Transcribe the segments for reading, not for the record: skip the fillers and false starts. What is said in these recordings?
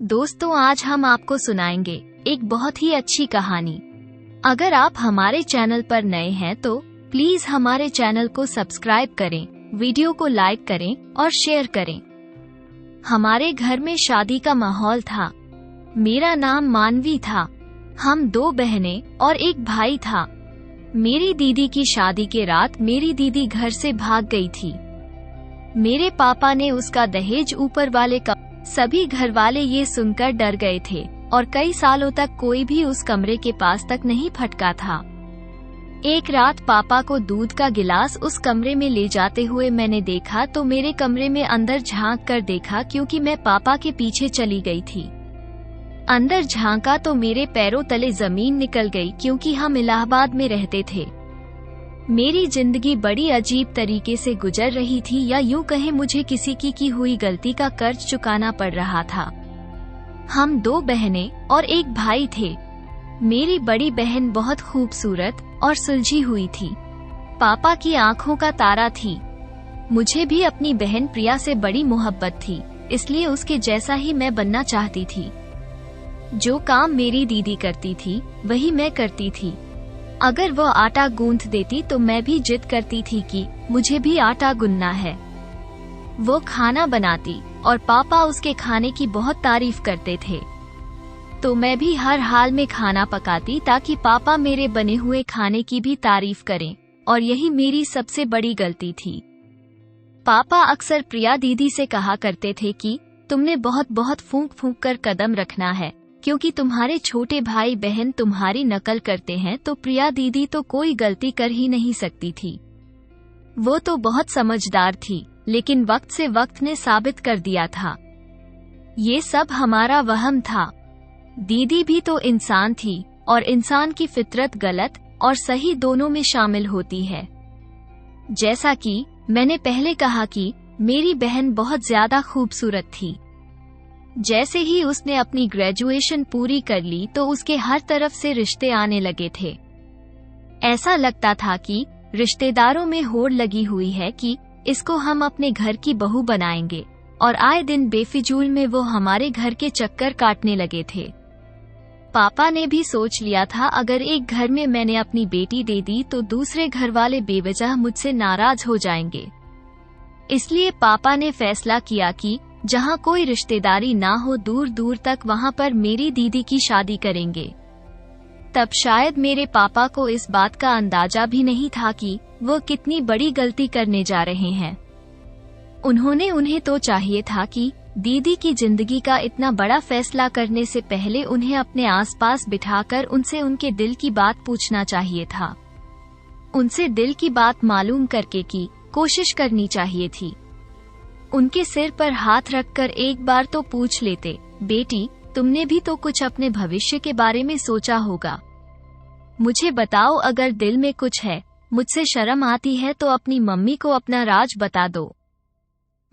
दोस्तों, आज हम आपको सुनाएंगे एक बहुत ही अच्छी कहानी। अगर आप हमारे चैनल पर नए हैं तो प्लीज हमारे चैनल को सब्सक्राइब करें, वीडियो को लाइक करें और शेयर करें। हमारे घर में शादी का माहौल था। मेरा नाम मानवी था। हम 2 बहनें और एक भाई था। मेरी दीदी की शादी के रात मेरी दीदी घर से भाग गई थी। मेरे पापा ने उसका दहेज ऊपर वाले सभी घर वाले ये सुनकर डर गए थे और कई सालों तक कोई भी उस कमरे के पास तक नहीं फटका था। एक रात पापा को दूध का गिलास उस कमरे में ले जाते हुए मैंने देखा तो मेरे कमरे में अंदर झांक कर देखा, क्योंकि मैं पापा के पीछे चली गई थी। अंदर झांका तो मेरे पैरों तले जमीन निकल गई, क्योंकि हम इलाहाबाद में रहते थे। मेरी जिंदगी बड़ी अजीब तरीके से गुजर रही थी, या यूं कहें मुझे किसी की हुई गलती का कर्ज चुकाना पड़ रहा था। हम 2 बहनें और एक भाई थे। मेरी बड़ी बहन बहुत खूबसूरत और सुलझी हुई थी। पापा की आंखों का तारा थी। मुझे भी अपनी बहन प्रिया से बड़ी मोहब्बत थी, इसलिए उसके जैसा ही मैं बनना चाहती थी। जो काम मेरी दीदी करती थी वही मैं करती थी। अगर वो आटा गूंथ देती तो मैं भी जिद करती थी कि मुझे भी आटा गूंथना है। वो खाना बनाती और पापा उसके खाने की बहुत तारीफ करते थे, तो मैं भी हर हाल में खाना पकाती ताकि पापा मेरे बने हुए खाने की भी तारीफ करें, और यही मेरी सबसे बड़ी गलती थी। पापा अक्सर प्रिया दीदी से कहा करते थे कि तुमने बहुत बहुत फूंक फूंक कर कदम रखना है, क्योंकि तुम्हारे छोटे भाई बहन तुम्हारी नकल करते हैं, तो प्रिया दीदी तो कोई गलती कर ही नहीं सकती थी। वो तो बहुत समझदार थी, लेकिन वक्त से वक्त ने साबित कर दिया था। ये सब हमारा वहम था। दीदी भी तो इंसान थी, और इंसान की फितरत गलत और सही दोनों में शामिल होती है। जैसा कि मैंने पहले कहा कि मेरी बहन बहुत ज्यादा खूबसूरत थी। जैसे ही उसने अपनी ग्रेजुएशन पूरी कर ली तो उसके हर तरफ से रिश्ते आने लगे थे। ऐसा लगता था कि रिश्तेदारों में होड़ लगी हुई है कि इसको हम अपने घर की बहू बनाएंगे, और आए दिन बेफिजूल में वो हमारे घर के चक्कर काटने लगे थे। पापा ने भी सोच लिया था, अगर एक घर में मैंने अपनी बेटी दे दी तो दूसरे घर वाले बेवजह मुझसे नाराज हो जाएंगे। इसलिए पापा ने फैसला किया कि जहाँ कोई रिश्तेदारी ना हो दूर दूर तक, वहाँ पर मेरी दीदी की शादी करेंगे। तब शायद मेरे पापा को इस बात का अंदाजा भी नहीं था कि वो कितनी बड़ी गलती करने जा रहे हैं। उन्हें तो चाहिए था कि दीदी की जिंदगी का इतना बड़ा फैसला करने से पहले उन्हें अपने आसपास बिठाकर उनसे उनके दिल की बात पूछना चाहिए था। उनसे दिल की बात मालूम करके की कोशिश करनी चाहिए थी। उनके सिर पर हाथ रखकर एक बार तो पूछ लेते, बेटी तुमने भी तो कुछ अपने भविष्य के बारे में सोचा होगा। मुझे बताओ, अगर दिल में कुछ है, मुझसे शर्म आती है तो अपनी मम्मी को अपना राज बता दो।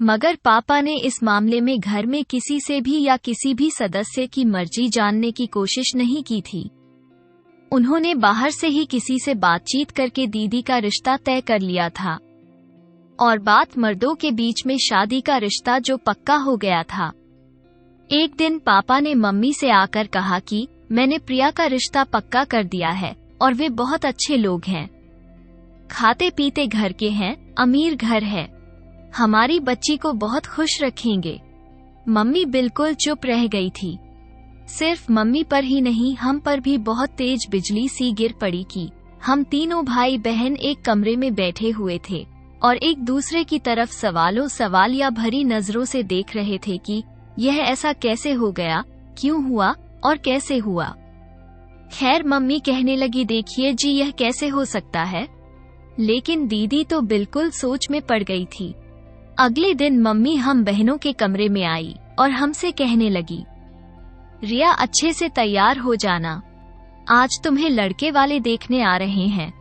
मगर पापा ने इस मामले में घर में किसी से भी या किसी भी सदस्य की मर्जी जानने की कोशिश नहीं की थी। उन्होंने बाहर से ही किसी से बातचीत करके दीदी का रिश्ता तय कर लिया था, और बात मर्दों के बीच में शादी का रिश्ता जो पक्का हो गया था। एक दिन पापा ने मम्मी से आकर कहा कि मैंने प्रिया का रिश्ता पक्का कर दिया है, और वे बहुत अच्छे लोग हैं, खाते पीते घर के हैं, अमीर घर है, हमारी बच्ची को बहुत खुश रखेंगे। मम्मी बिल्कुल चुप रह गई थी। सिर्फ मम्मी पर ही नहीं, हम पर भी बहुत तेज बिजली सी गिर पड़ी कि हम तीनों भाई बहन एक कमरे में बैठे हुए थे और एक दूसरे की तरफ सवालिया भरी नजरों से देख रहे थे कि यह ऐसा कैसे हो गया, क्यों हुआ और कैसे हुआ। खैर, मम्मी कहने लगी, देखिए जी, यह कैसे हो सकता है। लेकिन दीदी तो बिल्कुल सोच में पड़ गई थी। अगले दिन मम्मी हम बहनों के कमरे में आई और हमसे कहने लगी, रिया अच्छे से तैयार हो जाना, आज तुम्हें लड़के वाले देखने आ रहे हैं।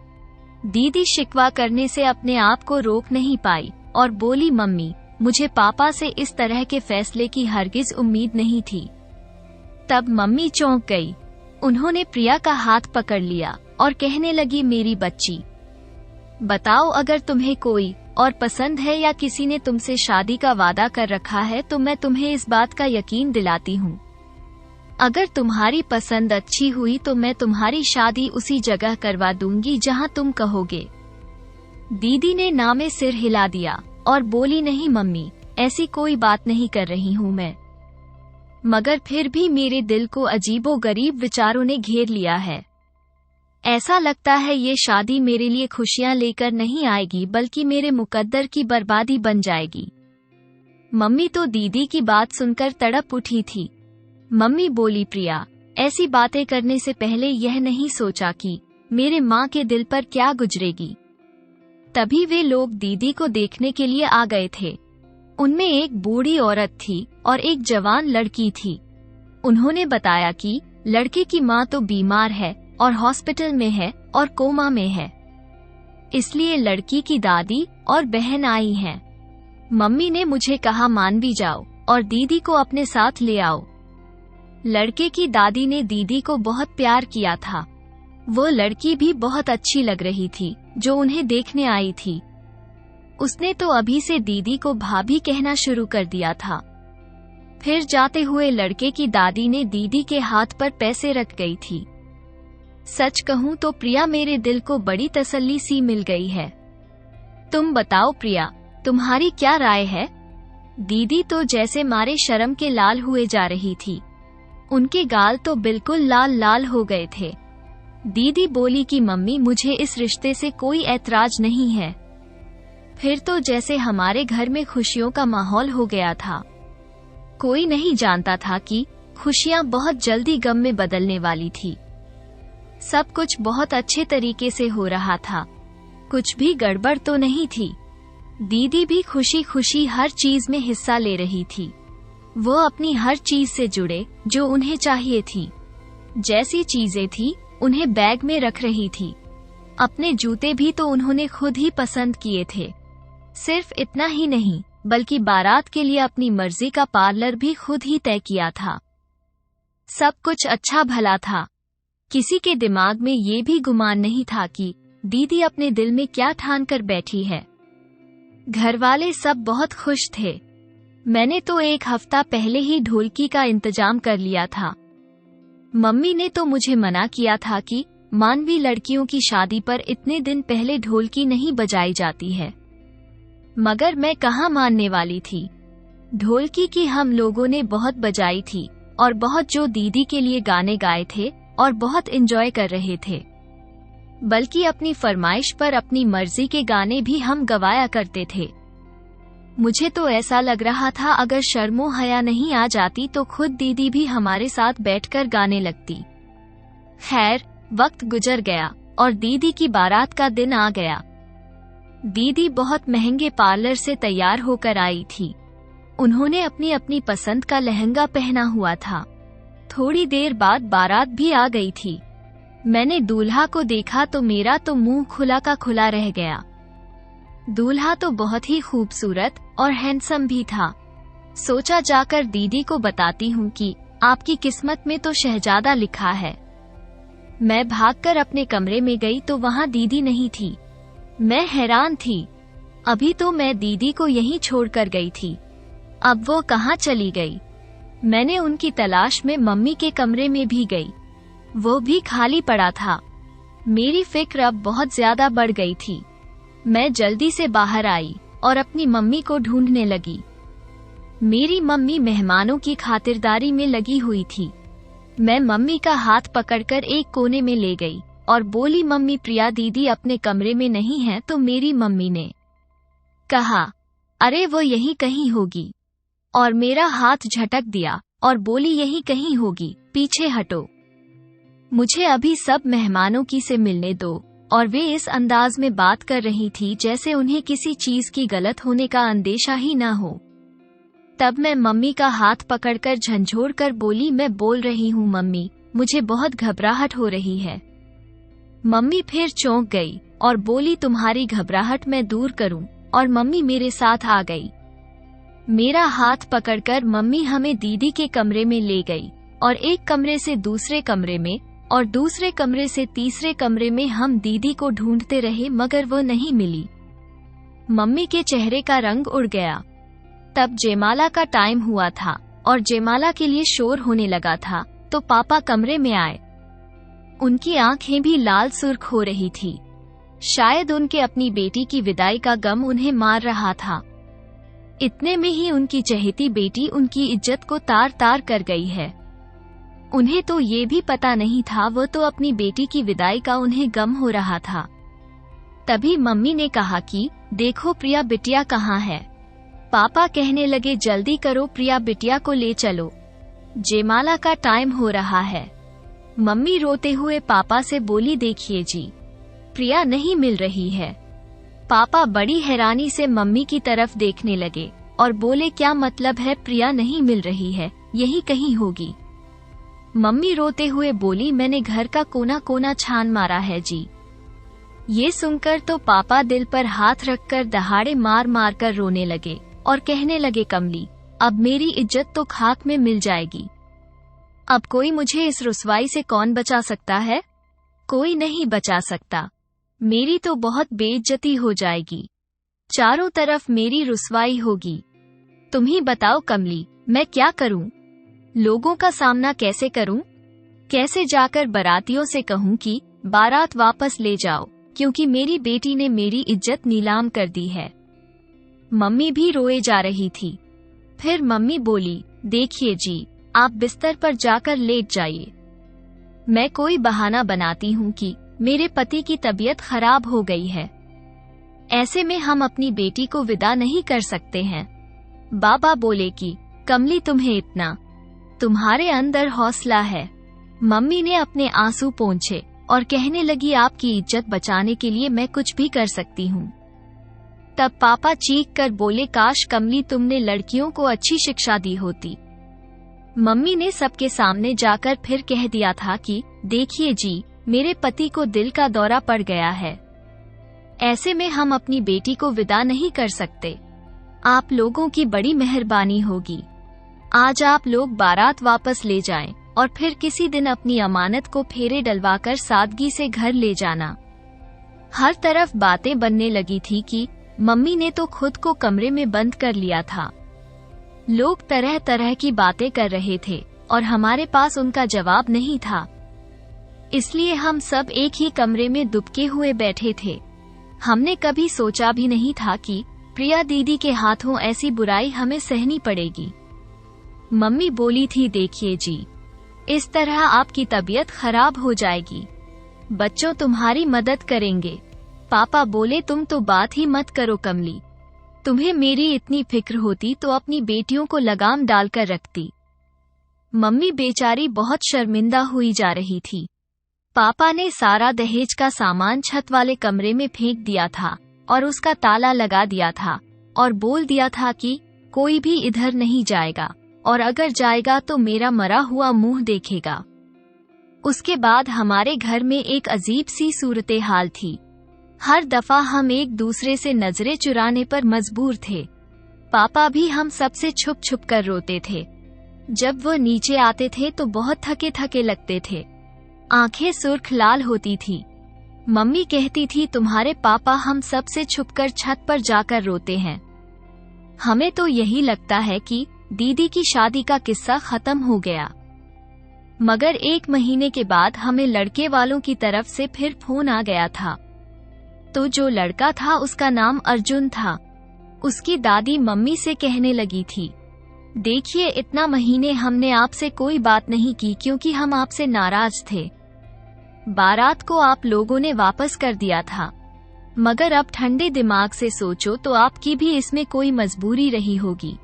दीदी शिकवा करने से अपने आप को रोक नहीं पाई और बोली, मम्मी मुझे पापा से इस तरह के फैसले की हरगिज उम्मीद नहीं थी। तब मम्मी चौंक गई। उन्होंने प्रिया का हाथ पकड़ लिया और कहने लगी, मेरी बच्ची बताओ, अगर तुम्हें कोई और पसंद है या किसी ने तुमसे शादी का वादा कर रखा है तो मैं तुम्हें इस बात का यकीन दिलाती हूँ अगर तुम्हारी पसंद अच्छी हुई तो मैं तुम्हारी शादी उसी जगह करवा दूंगी जहां तुम कहोगे। दीदी ने ना में सिर हिला दिया और बोली, नहीं मम्मी, ऐसी कोई बात नहीं कर रही हूँ मैं। मगर फिर भी मेरे दिल को अजीबोगरीब विचारों ने घेर लिया है। ऐसा लगता है ये शादी मेरे लिए खुशियां लेकर नहीं आएगी बल्कि मेरे मुकद्दर की बर्बादी बन जाएगी। मम्मी तो दीदी की बात सुनकर तड़प उठी थी। मम्मी बोली, प्रिया, ऐसी बातें करने से पहले यह नहीं सोचा कि मेरे माँ के दिल पर क्या गुजरेगी। तभी वे लोग दीदी को देखने के लिए आ गए थे। उनमें एक बूढ़ी औरत थी और एक जवान लड़की थी। उन्होंने बताया कि लड़के की माँ तो बीमार है और हॉस्पिटल में है और कोमा में है, इसलिए लड़की की दादी और बहन आई हैं। मम्मी ने मुझे कहा, मान भी जाओ और दीदी को अपने साथ ले आओ। लड़के की दादी ने दीदी को बहुत प्यार किया था। वो लड़की भी बहुत अच्छी लग रही थी जो उन्हें देखने आई थी। उसने तो अभी से दीदी को भाभी कहना शुरू कर दिया था। फिर जाते हुए लड़के की दादी ने दीदी के हाथ पर पैसे रख गई थी। सच कहूं तो प्रिया, मेरे दिल को बड़ी तसल्ली सी मिल गई है। तुम बताओ प्रिया, तुम्हारी क्या राय है? दीदी तो जैसे मारे शर्म के लाल हुए जा रही थी। उनके गाल तो बिल्कुल लाल लाल हो गए थे। दीदी बोली कि मम्मी, मुझे इस रिश्ते से कोई ऐतराज नहीं है। फिर तो जैसे हमारे घर में खुशियों का माहौल हो गया था। कोई नहीं जानता था कि खुशियां बहुत जल्दी गम में बदलने वाली थी। सब कुछ बहुत अच्छे तरीके से हो रहा था, कुछ भी गड़बड़ तो नहीं थी। दीदी भी खुशी खुशी हर चीज में हिस्सा ले रही थी। वो अपनी हर चीज से जुड़े जो उन्हें चाहिए थी। जैसी चीजें थी उन्हें बैग में रख रही थी। अपने जूते भी तो उन्होंने खुद ही पसंद किए थे। सिर्फ इतना ही नहीं बल्कि बारात के लिए अपनी मर्जी का पार्लर भी खुद ही तय किया था। सब कुछ अच्छा भला था। किसी के दिमाग में ये भी गुमान नहीं था कि दीदी अपने दिल में क्या ठान कर बैठी है। घरवाले सब बहुत खुश थे। मैंने तो एक हफ्ता पहले ही ढोलकी का इंतजाम कर लिया था। मम्मी ने तो मुझे मना किया था कि मानवी लड़कियों की शादी पर इतने दिन पहले ढोलकी नहीं बजाई जाती है, मगर मैं कहाँ मानने वाली थी। ढोलकी की हम लोगों ने बहुत बजाई थी और बहुत जो दीदी के लिए गाने गाए थे और बहुत एंजॉय कर रहे थे। बल्कि अपनी फरमाइश पर अपनी मर्जी के गाने भी हम गवाया करते थे। मुझे तो ऐसा लग रहा था अगर शर्मो हया नहीं आ जाती तो खुद दीदी भी हमारे साथ बैठकर गाने लगती। खैर, वक्त गुजर गया और दीदी की बारात का दिन आ गया। दीदी बहुत महंगे पार्लर से तैयार होकर आई थी। उन्होंने अपनी अपनी पसंद का लहंगा पहना हुआ था। थोड़ी देर बाद बारात भी आ गई थी। मैंने दूल्हा को देखा तो मेरा तो मुंह खुला का खुला रह गया। दूल्हा तो बहुत ही खूबसूरत और हैंडसम भी था। सोचा जाकर दीदी को बताती हूँ कि आपकी किस्मत में तो शहजादा लिखा है। मैं भागकर अपने कमरे में गई तो वहाँ दीदी नहीं थी। मैं हैरान थी। अभी तो मैं दीदी को यहीं छोड़कर गई थी, अब वो कहाँ चली गई? मैंने उनकी तलाश में मम्मी के कमरे में भी गई, वो भी खाली पड़ा था। मेरी फिक्र अब बहुत ज्यादा बढ़ गई थी। मैं जल्दी से बाहर आई और अपनी मम्मी को ढूंढने लगी। मेरी मम्मी मेहमानों की खातिरदारी में लगी हुई थी। मैं मम्मी का हाथ पकड़कर एक कोने में ले गई और बोली, मम्मी, प्रिया दीदी अपने कमरे में नहीं है। तो मेरी मम्मी ने कहा, अरे वो यहीं कहीं होगी, और मेरा हाथ झटक दिया और बोली, यहीं कहीं होगी, पीछे हटो। मुझे अभी सब मेहमानों की से मिलने दो। और वे इस अंदाज में बात कर रही थी जैसे उन्हें किसी चीज की गलत होने का अंदेशा ही ना हो। तब मैं मम्मी का हाथ पकड़कर झंझोड़ कर बोली, मैं बोल रही हूँ मम्मी, मुझे बहुत घबराहट हो रही है। मम्मी फिर चौंक गई और बोली, तुम्हारी घबराहट मैं दूर करूं, और मम्मी मेरे साथ आ गई। मेरा हाथ पकड़कर मम्मी हमें दीदी के कमरे में ले गई और एक कमरे से दूसरे कमरे में और दूसरे कमरे से तीसरे कमरे में हम दीदी को ढूंढते रहे, मगर वो नहीं मिली। मम्मी के चेहरे का रंग उड़ गया। तब जयमाला का टाइम हुआ था और जयमाला के लिए शोर होने लगा था तो पापा कमरे में आए। उनकी आंखें भी लाल सुर्ख हो रही थी। शायद उनके अपनी बेटी की विदाई का गम उन्हें मार रहा था। इतने में ही उनकी चहेती बेटी उनकी इज्जत को तार तार कर गई है। उन्हें तो ये भी पता नहीं था, वो तो अपनी बेटी की विदाई का उन्हें गम हो रहा था। तभी मम्मी ने कहा कि देखो प्रिया बिटिया कहाँ है। पापा कहने लगे जल्दी करो, प्रिया बिटिया को ले चलो, जयमाला का टाइम हो रहा है। मम्मी रोते हुए पापा से बोली देखिए जी, प्रिया नहीं मिल रही है। पापा बड़ी हैरानी से मम्मी की तरफ देखने लगे और बोले क्या मतलब है प्रिया नहीं मिल रही है, यही कहीं होगी। मम्मी रोते हुए बोली मैंने घर का कोना कोना छान मारा है जी। ये सुनकर तो पापा दिल पर हाथ रखकर दहाड़े मार मार कर रोने लगे और कहने लगे कमली अब मेरी इज्जत तो खाक में मिल जाएगी। अब कोई मुझे इस रुसवाई से कौन बचा सकता है? कोई नहीं बचा सकता। मेरी तो बहुत बेइज्जती हो जाएगी, चारों तरफ मेरी रुसवाई होगी। तुम ही बताओ कमली, मैं क्या करूं? लोगों का सामना कैसे करूं? कैसे जाकर बारातियों से कहूं कि बारात वापस ले जाओ, क्योंकि मेरी बेटी ने मेरी इज्जत नीलाम कर दी है। मम्मी भी रोए जा रही थी। फिर मम्मी बोली देखिए जी, आप बिस्तर पर जाकर लेट जाइए। मैं कोई बहाना बनाती हूँ कि मेरे पति की तबीयत खराब हो गई है, ऐसे में हम अपनी बेटी को विदा नहीं कर सकते हैं। बाबा बोले कि कमली तुम्हें इतना, तुम्हारे अंदर हौसला है। मम्मी ने अपने आंसू पोंछे और कहने लगी आपकी इज्जत बचाने के लिए मैं कुछ भी कर सकती हूँ। तब पापा चीख कर बोले काश कमली तुमने लड़कियों को अच्छी शिक्षा दी होती। मम्मी ने सबके सामने जाकर फिर कह दिया था कि देखिए जी, मेरे पति को दिल का दौरा पड़ गया है, ऐसे में हम अपनी बेटी को विदा नहीं कर सकते। आप लोगों की बड़ी मेहरबानी होगी, आज आप लोग बारात वापस ले जाएं और फिर किसी दिन अपनी अमानत को फेरे डलवाकर सादगी से घर ले जाना। हर तरफ बातें बनने लगी थी कि मम्मी ने तो खुद को कमरे में बंद कर लिया था। लोग तरह तरह की बातें कर रहे थे और हमारे पास उनका जवाब नहीं था, इसलिए हम सब एक ही कमरे में दुबके हुए बैठे थे। हमने कभी सोचा भी नहीं था कि प्रिया दीदी के हाथों ऐसी बुराई हमें सहनी पड़ेगी। मम्मी बोली थी देखिए जी, इस तरह आपकी तबीयत खराब हो जाएगी, बच्चों तुम्हारी मदद करेंगे। पापा बोले तुम तो बात ही मत करो कमली, तुम्हें मेरी इतनी फिक्र होती तो अपनी बेटियों को लगाम डालकर रखती। मम्मी बेचारी बहुत शर्मिंदा हुई जा रही थी। पापा ने सारा दहेज का सामान छत वाले कमरे में फेंक दिया था और उसका ताला लगा दिया था और बोल दिया था कि कोई भी इधर नहीं जाएगा और अगर जाएगा तो मेरा मरा हुआ मुंह देखेगा। उसके बाद हमारे घर में एक अजीब सी सूरत हाल थी। हर दफा हम एक दूसरे से नजरें चुराने पर मजबूर थे। पापा भी हम सबसे छुप छुप कर रोते थे। जब वो नीचे आते थे तो बहुत थके थके लगते थे, आंखें सुर्ख लाल होती थी। मम्मी कहती थी तुम्हारे पापा हम सबसे छुपकर छत पर जाकर रोते हैं। हमें तो यही लगता है कि दीदी की शादी का किस्सा खत्म हो गया। मगर 1 महीने के बाद हमें लड़के वालों की तरफ से फिर फोन आ गया था। तो जो लड़का था उसका नाम अर्जुन था। उसकी दादी मम्मी से कहने लगी थी देखिए, इतना महीने हमने आपसे कोई बात नहीं की क्योंकि हम आपसे नाराज थे। बारात को आप लोगों ने वापस कर दिया था, मगर अब ठंडे दिमाग से सोचो तो आपकी भी इसमें कोई मजबूरी रही होगी।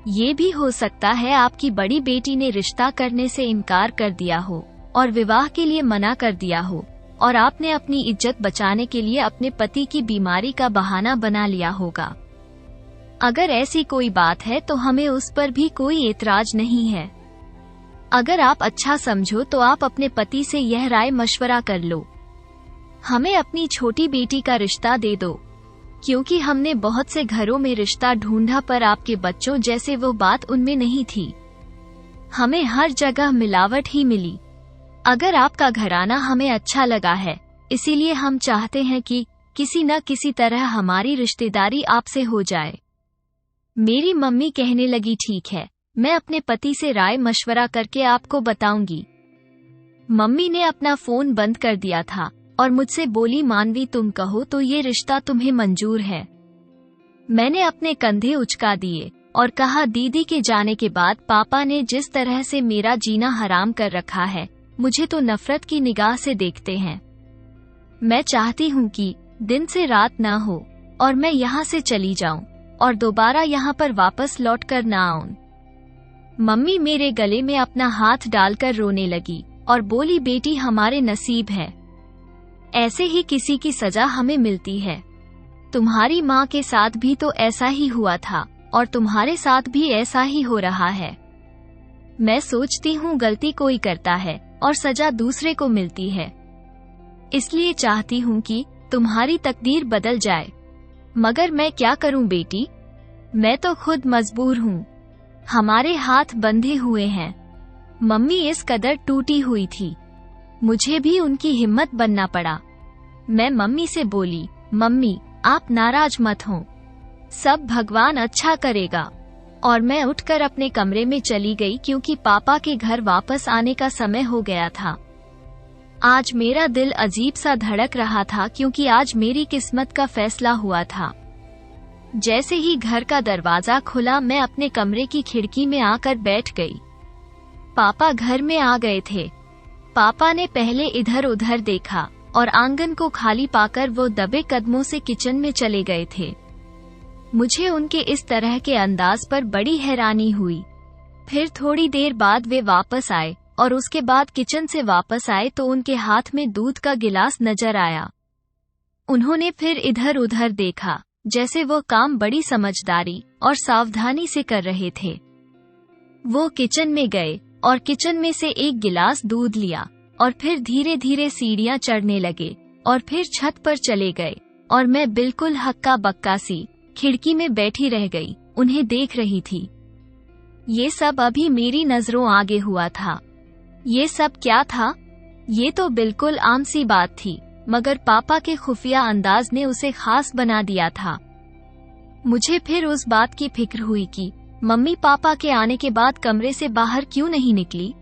ये भी हो सकता है आपकी बड़ी बेटी ने रिश्ता करने से इनकार कर दिया हो और विवाह के लिए मना कर दिया हो और आपने अपनी इज्जत बचाने के लिए अपने पति की बीमारी का बहाना बना लिया होगा। अगर ऐसी कोई बात है तो हमें उस पर भी कोई एतराज नहीं है। अगर आप अच्छा समझो तो आप अपने पति से यह राय मशवरा कर लो, हमें अपनी छोटी बेटी का रिश्ता दे दो, क्योंकि हमने बहुत से घरों में रिश्ता ढूंढा पर आपके बच्चों जैसे वो बात उनमें नहीं थी। हमें हर जगह मिलावट ही मिली। अगर आपका घराना हमें अच्छा लगा है, इसीलिए हम चाहते हैं कि किसी न किसी तरह हमारी रिश्तेदारी आपसे हो जाए। मेरी मम्मी कहने लगी ठीक है, मैं अपने पति से राय मशवरा करके आपको बताऊंगी। मम्मी ने अपना फोन बंद कर दिया था और मुझसे बोली, मानवी तुम कहो तो ये रिश्ता तुम्हें मंजूर है। मैंने अपने कंधे उचका दिए और कहा, दीदी के जाने के बाद पापा ने जिस तरह से मेरा जीना हराम कर रखा है, मुझे तो नफरत की निगाह से देखते हैं। मैं चाहती हूँ कि दिन से रात ना हो और मैं यहाँ से चली जाऊं और दोबारा यहाँ पर वापस लौट कर ना आऊं। मम्मी मेरे गले में अपना हाथ डालकर रोने लगी और बोली, बेटी हमारे नसीब है, ऐसे ही किसी की सजा हमें मिलती है। तुम्हारी माँ के साथ भी तो ऐसा ही हुआ था और तुम्हारे साथ भी ऐसा ही हो रहा है। मैं सोचती हूँ गलती कोई करता है और सजा दूसरे को मिलती है, इसलिए चाहती हूँ कि तुम्हारी तकदीर बदल जाए। मगर मैं क्या करूँ बेटी, मैं तो खुद मजबूर हूँ, हमारे हाथ बंधे हुए हैं। मम्मी इस कदर टूटी हुई थी, मुझे भी उनकी हिम्मत बनना पड़ा। मैं मम्मी से बोली, मम्मी आप नाराज मत हो, सब भगवान अच्छा करेगा। और मैं उठकर अपने कमरे में चली गई क्योंकि पापा के घर वापस आने का समय हो गया था। आज मेरा दिल अजीब सा धड़क रहा था क्योंकि आज मेरी किस्मत का फैसला हुआ था। जैसे ही घर का दरवाजा खुला, मैं अपने कमरे की खिड़की में आकर बैठ गई। पापा घर में आ गए थे। पापा ने पहले इधर उधर देखा और आंगन को खाली पाकर वो दबे कदमों से किचन में चले गए थे। मुझे उनके इस तरह के अंदाज पर बड़ी हैरानी हुई। फिर थोड़ी देर बाद वे वापस आए और उसके बाद किचन से वापस आए तो उनके हाथ में दूध का गिलास नजर आया। उन्होंने फिर इधर उधर देखा, जैसे वो काम बड़ी समझदारी और सावधानी से कर रहे थे। वो किचन में गए और किचन में से एक गिलास दूध लिया और फिर धीरे धीरे सीढ़ियां चढ़ने लगे और फिर छत पर चले गए और मैं बिल्कुल हक्का बक्का सी खिड़की में बैठी रह गई, उन्हें देख रही थी। ये सब अभी मेरी नजरों आगे हुआ था। ये सब क्या था? ये तो बिल्कुल आम सी बात थी, मगर पापा के खुफिया अंदाज ने उसे खास बना दिया था। मुझे फिर उस बात की फिक्र हुई कि मम्मी पापा के आने के बाद कमरे से बाहर क्यों नहीं निकली,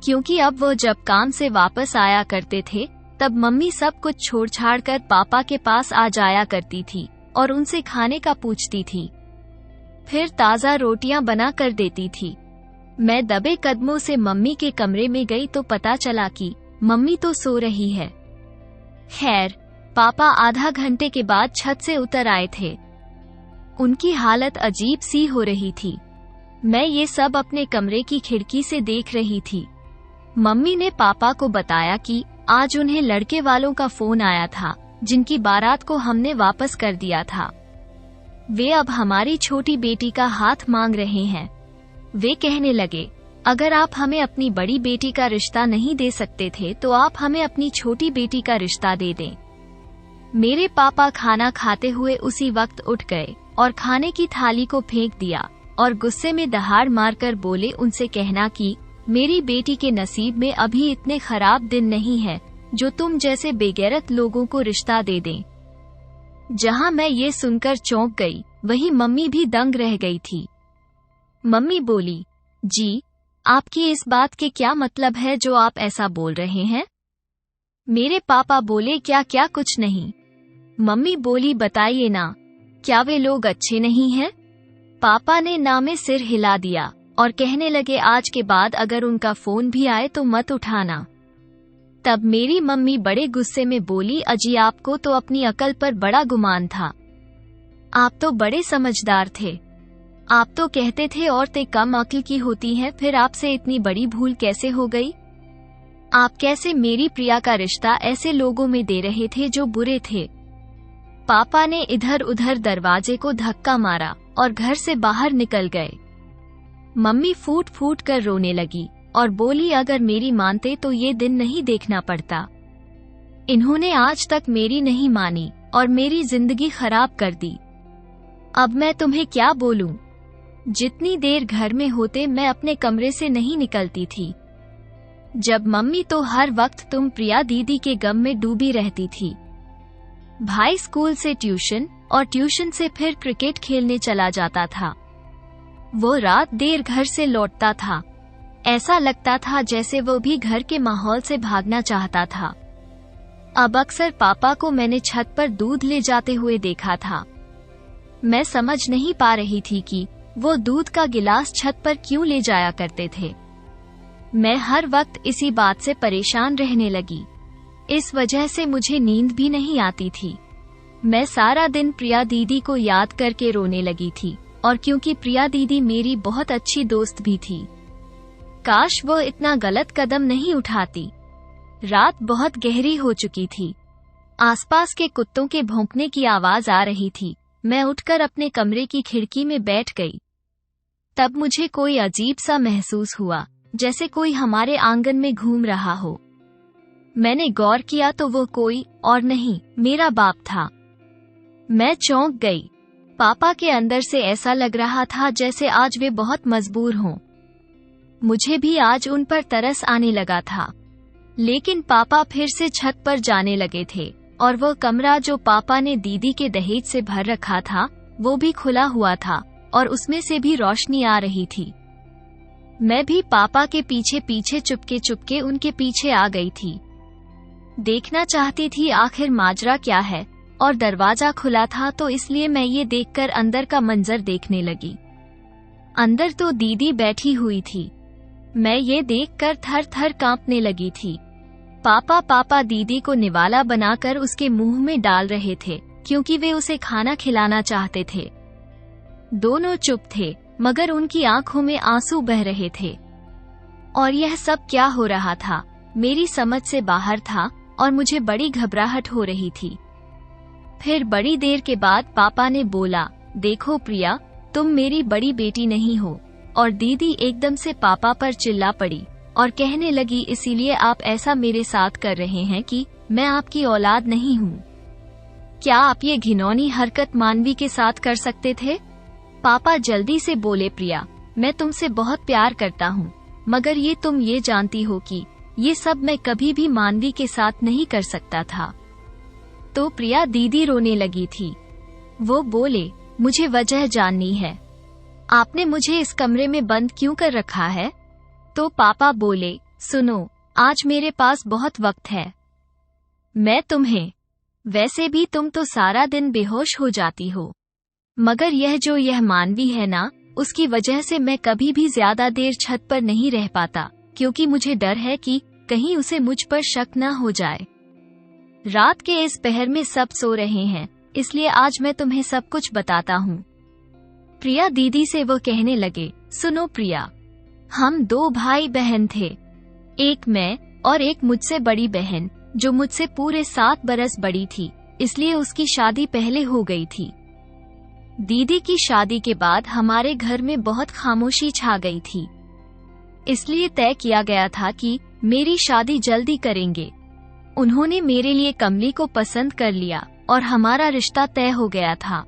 क्योंकि अब वो जब काम से वापस आया करते थे तब मम्मी सब कुछ छोड़ छाड़ कर पापा के पास आ जाया करती थी और उनसे खाने का पूछती थी, फिर ताज़ा रोटियां बना कर देती थी। मैं दबे कदमों से मम्मी के कमरे में गई तो पता चला कि मम्मी तो सो रही है। खैर, पापा आधा घंटे के बाद छत से उतर आए थे। उनकी हालत अजीब सी हो रही थी। मैं ये सब अपने कमरे की खिड़की से देख रही थी। मम्मी ने पापा को बताया कि आज उन्हें लड़के वालों का फोन आया था जिनकी बारात को हमने वापस कर दिया था। वे अब हमारी छोटी बेटी का हाथ मांग रहे हैं। वे कहने लगे, अगर आप हमें अपनी बड़ी बेटी का रिश्ता नहीं दे सकते थे तो आप हमें अपनी छोटी बेटी का रिश्ता दे दें। मेरे पापा खाना खाते हुए उसी वक्त उठ गए और खाने की थाली को फेंक दिया और गुस्से में दहाड़ मारकर बोले, उनसे कहना कि मेरी बेटी के नसीब में अभी इतने खराब दिन नहीं है जो तुम जैसे बेगैरत लोगों को रिश्ता दे दें। जहां मैं ये सुनकर चौंक गई, वहीं मम्मी भी दंग रह गई थी। मम्मी बोली, जी आपकी इस बात के क्या मतलब है जो आप ऐसा बोल रहे हैं? मेरे पापा बोले, क्या क्या कुछ नहीं। मम्मी बोली, बताइए ना, क्या वे लोग अच्छे नहीं हैं? पापा ने ना में सिर हिला दिया और कहने लगे, आज के बाद अगर उनका फोन भी आए तो मत उठाना। तब मेरी मम्मी बड़े गुस्से में बोली, अजी आपको तो अपनी अकल पर बड़ा गुमान था, आप तो बड़े समझदार थे। आप तो कहते थे औरतें कम अक्ल की होती हैं, फिर आपसे इतनी बड़ी भूल कैसे हो गई? आप कैसे मेरी प्रिया का रिश्ता ऐसे लोगों में दे रहे थे जो बुरे थे? पापा ने इधर उधर दरवाजे को धक्का मारा और घर से बाहर निकल गए। मम्मी फूट फूट कर रोने लगी और बोली, अगर मेरी मानते तो ये दिन नहीं देखना पड़ता। इन्होंने आज तक मेरी नहीं मानी और मेरी जिंदगी खराब कर दी। अब मैं तुम्हें क्या बोलूं? जितनी देर घर में होते मैं अपने कमरे से नहीं निकलती थी। जब मम्मी तो हर वक्त तुम प्रिया दीदी के गम में डूबी रहती थी। भाई स्कूल से ट्यूशन और ट्यूशन से फिर क्रिकेट खेलने चला जाता था। वो रात देर घर से लौटता था। ऐसा लगता था जैसे वो भी घर के माहौल से भागना चाहता था। अब अक्सर पापा को मैंने छत पर दूध ले जाते हुए देखा था। मैं समझ नहीं पा रही थी कि वो दूध का गिलास छत पर क्यों ले जाया करते थे। मैं हर वक्त इसी बात से परेशान रहने लगी। इस वजह से मुझे नींद भी नहीं आती थी। मैं सारा दिन प्रिया दीदी को याद करके रोने लगी थी, और क्योंकि प्रिया दीदी मेरी बहुत अच्छी दोस्त भी थी। काश वो इतना गलत कदम नहीं उठाती। रात बहुत गहरी हो चुकी थी। आसपास के कुत्तों के भौंकने की आवाज आ रही थी। मैं उठकर अपने कमरे की खिड़की में बैठ गई। तब मुझे कोई अजीब सा महसूस हुआ, जैसे कोई हमारे आंगन में घूम रहा हो। मैंने गौर किया तो वो कोई और नहीं, मेरा बाप था। मैं चौंक गई। पापा के अंदर से ऐसा लग रहा था जैसे आज वे बहुत मजबूर हों। मुझे भी आज उन पर तरस आने लगा था। लेकिन पापा फिर से छत पर जाने लगे थे, और वो कमरा जो पापा ने दीदी के दहेज से भर रखा था, वो भी खुला हुआ था, और उसमें से भी रोशनी आ रही थी। मैं भी पापा के पीछे पीछे चुपके चुपके उनके पीछे आ गई थी। देखना चाहती थी आखिर माजरा क्या है, और दरवाजा खुला था तो इसलिए मैं ये देखकर अंदर का मंजर देखने लगी। अंदर तो दीदी बैठी हुई थी। मैं ये देखकर थर थर कांपने लगी थी। पापा दीदी को निवाला बनाकर उसके मुंह में डाल रहे थे, क्योंकि वे उसे खाना खिलाना चाहते थे। दोनों चुप थे, मगर उनकी आंखों में आंसू बह रहे थे। और यह सब क्या हो रहा था, मेरी समझ से बाहर था, और मुझे बड़ी घबराहट हो रही थी। फिर बड़ी देर के बाद पापा ने बोला, देखो प्रिया, तुम मेरी बड़ी बेटी नहीं हो। और दीदी एकदम से पापा पर चिल्ला पड़ी और कहने लगी, इसीलिए आप ऐसा मेरे साथ कर रहे हैं कि मैं आपकी औलाद नहीं हूँ। क्या आप ये घिनौनी हरकत मानवी के साथ कर सकते थे? पापा जल्दी से बोले, प्रिया, मैं तुमसे बहुत प्यार करता हूँ, मगर ये तुम ये जानती हो कि ये सब मैं कभी भी मानवी के साथ नहीं कर सकता था। तो प्रिया दीदी रोने लगी थी। वो बोले, मुझे वजह जाननी है। आपने मुझे इस कमरे में बंद क्यों कर रखा है? तो पापा बोले, सुनो, आज मेरे पास बहुत वक्त है। मैं तुम्हें, वैसे भी तुम तो सारा दिन बेहोश हो जाती हो, मगर यह मानवी है ना, उसकी वजह से मैं कभी भी ज्यादा देर छत पर नहीं रह पाता, क्योंकि मुझे डर है कि कहीं उसे मुझ पर शक न हो जाए। रात के इस पहर में सब सो रहे हैं, इसलिए आज मैं तुम्हें सब कुछ बताता हूँ। प्रिया दीदी से वो कहने लगे, सुनो प्रिया, हम 2 भाई बहन थे, एक मैं और एक मुझसे बड़ी बहन, जो मुझसे पूरे 7 बरस बड़ी थी, इसलिए उसकी शादी पहले हो गई थी। दीदी की शादी के बाद हमारे घर में बहुत खामोशी छा गई थी, इसलिए तय किया गया था कि मेरी शादी जल्दी करेंगे। उन्होंने मेरे लिए कमली को पसंद कर लिया और हमारा रिश्ता तय हो गया था।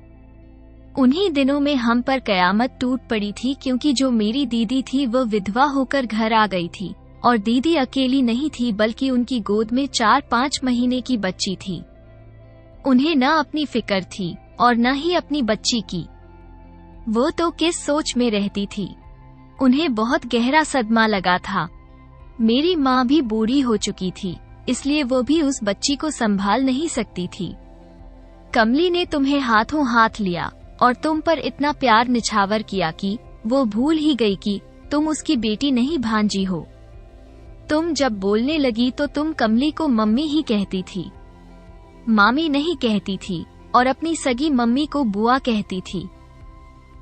उन्हीं दिनों में हम पर कयामत टूट पड़ी थी, क्योंकि जो मेरी दीदी थी वो विधवा होकर घर आ गई थी, और दीदी अकेली नहीं थी बल्कि उनकी गोद में 4-5 महीने की बच्ची थी। उन्हें न अपनी फिक्र थी और न ही अपनी बच्ची की। वो तो किस सोच में रहती थी। उन्हें बहुत गहरा सदमा लगा था। मेरी माँ भी बूढ़ी हो चुकी थी, इसलिए वो भी उस बच्ची को संभाल नहीं सकती थी। कमली ने तुम्हें हाथों हाथ लिया और तुम पर इतना प्यार निछावर किया कि वो भूल ही गई कि तुम उसकी बेटी नहीं भांजी हो। तुम जब बोलने लगी तो तुम कमली को मम्मी ही कहती थी, मामी नहीं कहती थी, और अपनी सगी मम्मी को बुआ कहती थी।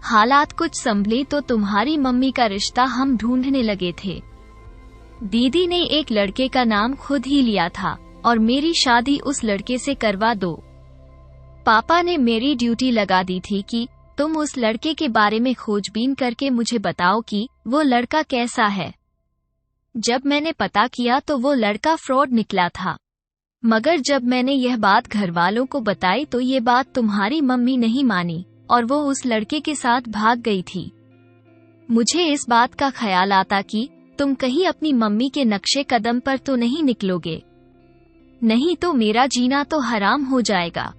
हालात कुछ संभले तो तुम्हारी मम्मी का रिश्ता हम ढूंढने लगे थे। दीदी ने एक लड़के का नाम खुद ही लिया था और मेरी शादी उस लड़के से करवा दो। पापा ने मेरी ड्यूटी लगा दी थी कि तुम उस लड़के के बारे में खोजबीन करके मुझे बताओ कि वो लड़का कैसा है। जब मैंने पता किया तो वो लड़का फ्रॉड निकला था, मगर जब मैंने यह बात घर वालों को बताई तो ये बात तुम्हारी मम्मी नहीं मानी और वो उस लड़के के साथ भाग गई थी। मुझे इस बात का ख्याल आता कि तुम कहीं अपनी मम्मी के नक्शे कदम पर तो नहीं निकलोगे, नहीं तो मेरा जीना तो हराम हो जाएगा।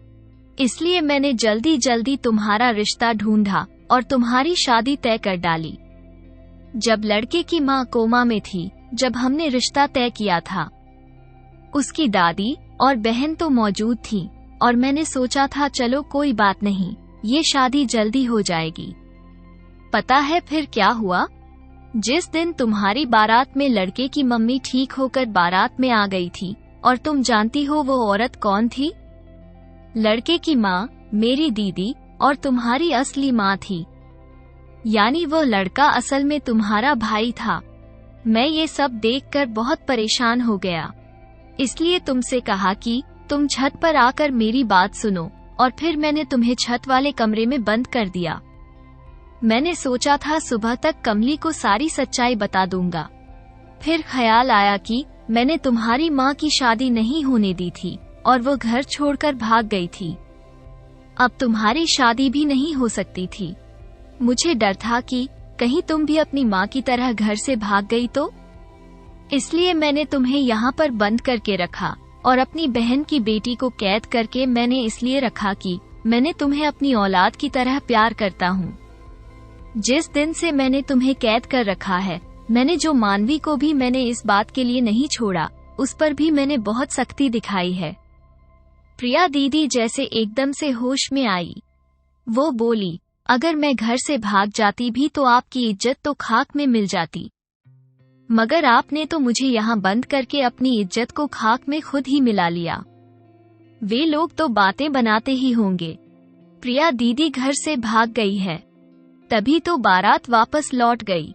इसलिए मैंने जल्दी जल्दी तुम्हारा रिश्ता ढूंढा और तुम्हारी शादी तय कर डाली। जब लड़के की माँ कोमा में थी, जब हमने रिश्ता तय किया था, उसकी दादी और बहन तो मौजूद थी और मैंने सोचा था चलो कोई बात नहीं, ये शादी जल्दी हो जाएगी। पता है फिर क्या हुआ? जिस दिन तुम्हारी बारात में लड़के की मम्मी ठीक होकर बारात में आ गई थी, और तुम जानती हो वो औरत कौन थी? लड़के की माँ, मेरी दीदी और तुम्हारी असली माँ थी। यानी वो लड़का असल में तुम्हारा भाई था। मैं ये सब देखकर बहुत परेशान हो गया, इसलिए तुमसे कहा कि तुम छत पर आकर मेरी बात सुनो, और फिर मैंने तुम्हें छत वाले कमरे में बंद कर दिया। मैंने सोचा था सुबह तक कमली को सारी सच्चाई बता दूंगा। फिर ख्याल आया कि मैंने तुम्हारी माँ की शादी नहीं होने दी थी और वो घर छोड़कर भाग गई थी। अब तुम्हारी शादी भी नहीं हो सकती थी। मुझे डर था कि कहीं तुम भी अपनी माँ की तरह घर से भाग गई तो, इसलिए मैंने तुम्हें यहाँ पर बंद करके रखा, और अपनी बहन की बेटी को कैद करके मैंने इसलिए रखा कि मैंने तुम्हें अपनी औलाद की तरह प्यार करता हूँ। जिस दिन से मैंने तुम्हें कैद कर रखा है, मैंने जो मानवी को भी मैंने इस बात के लिए नहीं छोड़ा, उस पर भी मैंने बहुत सख्ती दिखाई है। प्रिया दीदी जैसे एकदम से होश में आई। वो बोली, अगर मैं घर से भाग जाती भी तो आपकी इज्जत तो खाक में मिल जाती, मगर आपने तो मुझे यहाँ बंद करके अपनी इज्जत को खाक में खुद ही मिला लिया। वे लोग तो बातें बनाते ही होंगे। प्रिया दीदी घर से भाग गई है, तभी तो बारात वापस लौट गई।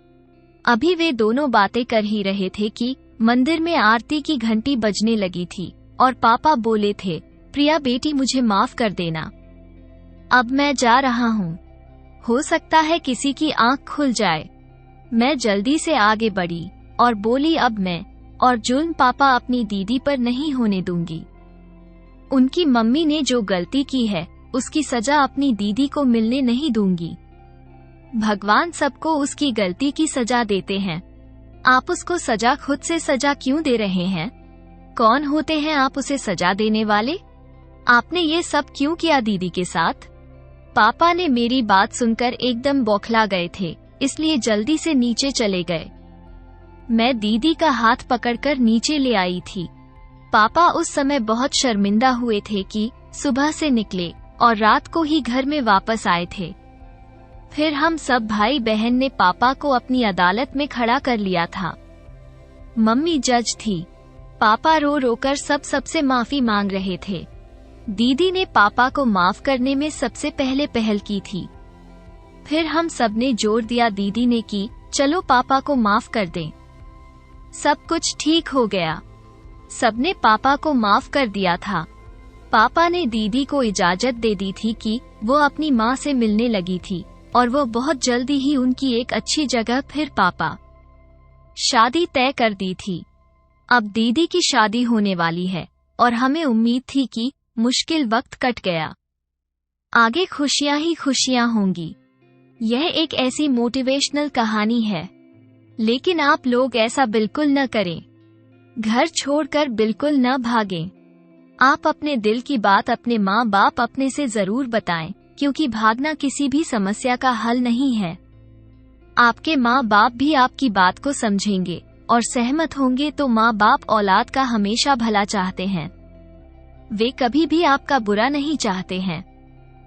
अभी वे दोनों बातें कर ही रहे थे कि मंदिर में आरती की घंटी बजने लगी थी और पापा बोले थे, प्रिया बेटी मुझे माफ कर देना, अब मैं जा रहा हूँ, हो सकता है किसी की आंख खुल जाए। मैं जल्दी से आगे बढ़ी और बोली, अब मैं और जुल्म पापा अपनी दीदी पर नहीं होने दूंगी। उनकी मम्मी ने जो गलती की है उसकी सजा अपनी दीदी को मिलने नहीं दूंगी। भगवान सबको उसकी गलती की सजा देते हैं। आप उसको सजा खुद से सजा क्यों दे रहे हैं? कौन होते हैं आप उसे सजा देने वाले? आपने ये सब क्यों किया दीदी के साथ? पापा ने मेरी बात सुनकर एकदम बौखला गए थे, इसलिए जल्दी से नीचे चले गए। मैं दीदी का हाथ पकड़कर नीचे ले आई थी। पापा उस समय बहुत शर्मिंदा हुए थे कि सुबह से निकले और रात को ही घर में वापस आए थे। फिर हम सब भाई बहन ने पापा को अपनी अदालत में खड़ा कर लिया था। मम्मी जज थी। पापा रो रो कर सबसे माफी मांग रहे थे। दीदी ने पापा को माफ करने में सबसे पहले पहल की थी। फिर हम सब ने जोर दिया दीदी ने कि चलो पापा को माफ कर दें। सब कुछ ठीक हो गया। सबने पापा को माफ कर दिया था। पापा ने दीदी को इजाजत दे दी थी कि वो अपनी माँ से मिलने लगी थी और वो बहुत जल्दी ही उनकी एक अच्छी जगह फिर पापा शादी तय कर दी थी। अब दीदी की शादी होने वाली है और हमें उम्मीद थी कि मुश्किल वक्त कट गया, आगे खुशियां ही खुशियां होंगी। यह एक ऐसी मोटिवेशनल कहानी है, लेकिन आप लोग ऐसा बिल्कुल न करें। घर छोड़कर बिल्कुल न भागें। आप अपने दिल की बात अपने माँ बाप अपने से जरूर बताएं, क्योंकि भागना किसी भी समस्या का हल नहीं है। आपके माँ बाप भी आपकी बात को समझेंगे और सहमत होंगे तो माँ बाप औलाद का हमेशा भला चाहते हैं। वे कभी भी आपका बुरा नहीं चाहते हैं।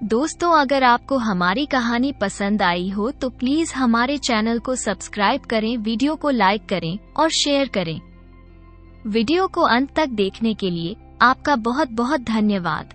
दोस्तों, अगर आपको हमारी कहानी पसंद आई हो तो प्लीज हमारे चैनल को सब्सक्राइब करें, वीडियो को लाइक करें और शेयर करें। वीडियो को अंत तक देखने के लिए आपका बहुत बहुत धन्यवाद।